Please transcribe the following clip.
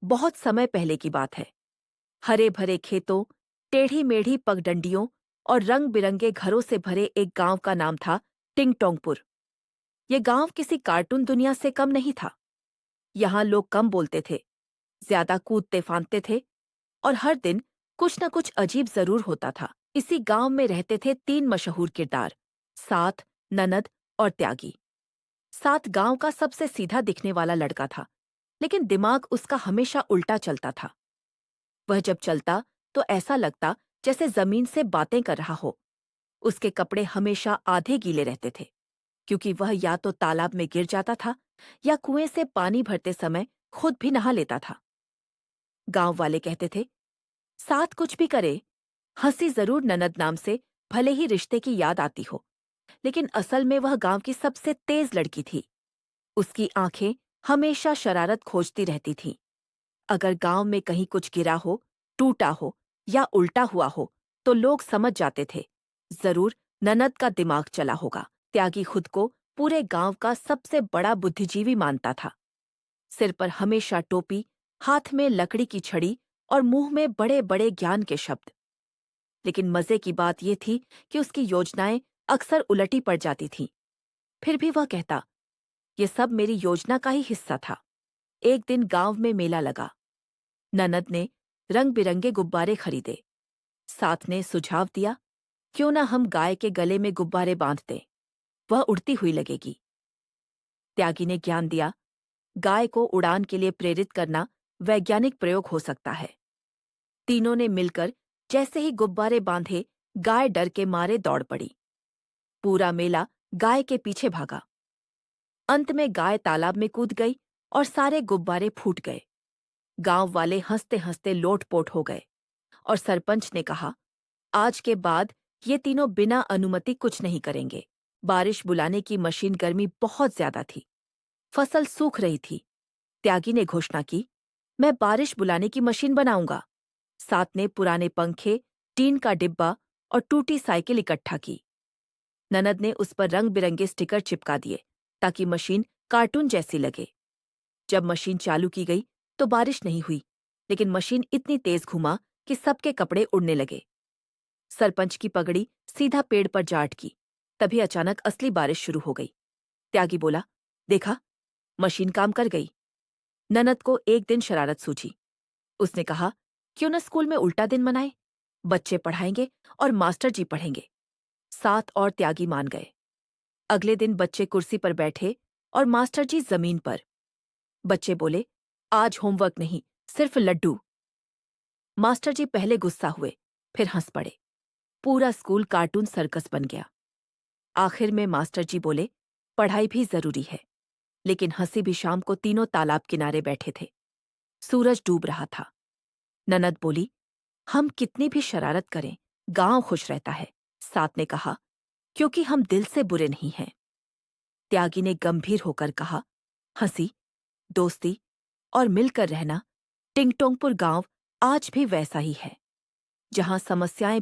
बहुत समय पहले की बात है। हरे भरे खेतों, टेढ़ी मेढ़ी पगडंडियों और रंग बिरंगे घरों से भरे एक गांव का नाम था टिंगटोंगपुर। ये गांव किसी कार्टून दुनिया से कम नहीं था। यहाँ लोग कम बोलते थे, ज्यादा कूदते फांदते थे और हर दिन कुछ न कुछ अजीब जरूर होता था। इसी गांव में रहते थे तीन मशहूर किरदार, साथ, ननद और त्यागी। साथ गांव का सबसे सीधा दिखने वाला लड़का था, लेकिन दिमाग उसका हमेशा उल्टा चलता था। वह जब चलता तो ऐसा लगता जैसे जमीन से बातें कर रहा हो। उसके कपड़े हमेशा आधे गीले रहते थे, क्योंकि वह या तो तालाब में गिर जाता था या कुएं से पानी भरते समय खुद भी नहा लेता था। गांव वाले कहते थे, साथ कुछ भी करे, हंसी जरूर ननद नाम से भले ही रिश्ते की याद आती हो, लेकिन असल में वह गांव की सबसे तेज लड़की थी। उसकी आंखें हमेशा शरारत खोजती रहती थीं। अगर गांव में कहीं कुछ गिरा हो, टूटा हो या उल्टा हुआ हो, तो लोग समझ जाते थे, जरूर ननद का दिमाग चला होगा। त्यागी खुद को पूरे गांव का सबसे बड़ा बुद्धिजीवी मानता था। सिर पर हमेशा टोपी, हाथ में लकड़ी की छड़ी और मुंह में बड़े बड़े ज्ञान के शब्द। लेकिन मजे की बात यह थी कि उसकी योजनाएं अक्सर उलटी पड़ जाती थीं। फिर भी वह कहता, ये सब मेरी योजना का ही हिस्सा था। एक दिन गांव में मेला लगा। ननद ने रंग बिरंगे गुब्बारे खरीदे। साथ ने सुझाव दिया, क्यों ना हम गाय के गले में गुब्बारे बांध दें, वह उड़ती हुई लगेगी। त्यागी ने ज्ञान दिया, गाय को उड़ान के लिए प्रेरित करना वैज्ञानिक प्रयोग हो सकता है। तीनों ने मिलकर जैसे ही गुब्बारे बांधे, गाय डर के मारे दौड़ पड़ी। पूरा मेला गाय के पीछे भागा। अंत में गाय तालाब में कूद गई और सारे गुब्बारे फूट गए। गांव वाले हंसते हंसते लोटपोट हो गए और सरपंच ने कहा, आज के बाद ये तीनों बिना अनुमति कुछ नहीं करेंगे। बारिश बुलाने की मशीन गर्मी बहुत ज्यादा थी। फसल सूख रही थी। त्यागी ने घोषणा की, मैं बारिश बुलाने की मशीन बनाऊंगा। साथ ने पुराने पंखे, टीन का डिब्बा और टूटी साइकिल इकट्ठा की। ननद ने उस पर रंग बिरंगे स्टिकर चिपका दिए ताकि मशीन कार्टून जैसी लगे। जब मशीन चालू की गई तो बारिश नहीं हुई, लेकिन मशीन इतनी तेज घुमा कि सबके कपड़े उड़ने लगे। सरपंच की पगड़ी सीधा पेड़ पर जा अटकी। तभी अचानक असली बारिश शुरू हो गई। त्यागी बोला, देखा, मशीन काम कर गई। ननद को एक दिन शरारत सूझी। उसने कहा, क्यों न स्कूल में उल्टा दिन मनाए, बच्चे पढ़ाएंगे और मास्टर जी पढ़ेंगे। साथ और त्यागी मान गए। अगले दिन बच्चे कुर्सी पर बैठे और मास्टर जी जमीन पर। बच्चे बोले, आज होमवर्क नहीं, सिर्फ लड्डू। मास्टर जी पहले गुस्सा हुए, फिर हंस पड़े। पूरा स्कूल कार्टून सर्कस बन गया। आखिर में मास्टर जी बोले, पढ़ाई भी जरूरी है। लेकिन हंसी भी शाम को तीनों तालाब किनारे बैठे थे। सूरज डूब रहा था। ननद बोली, हम कितनी भी शरारत करें, गांव खुश रहता है। साथ ने कहा, क्योंकि हम दिल से बुरे नहीं हैं। त्यागी ने गंभीर होकर कहा, हंसी, दोस्ती और मिलकर रहना टिंगटोंगपुर गांव आज भी वैसा ही है, जहां समस्याएं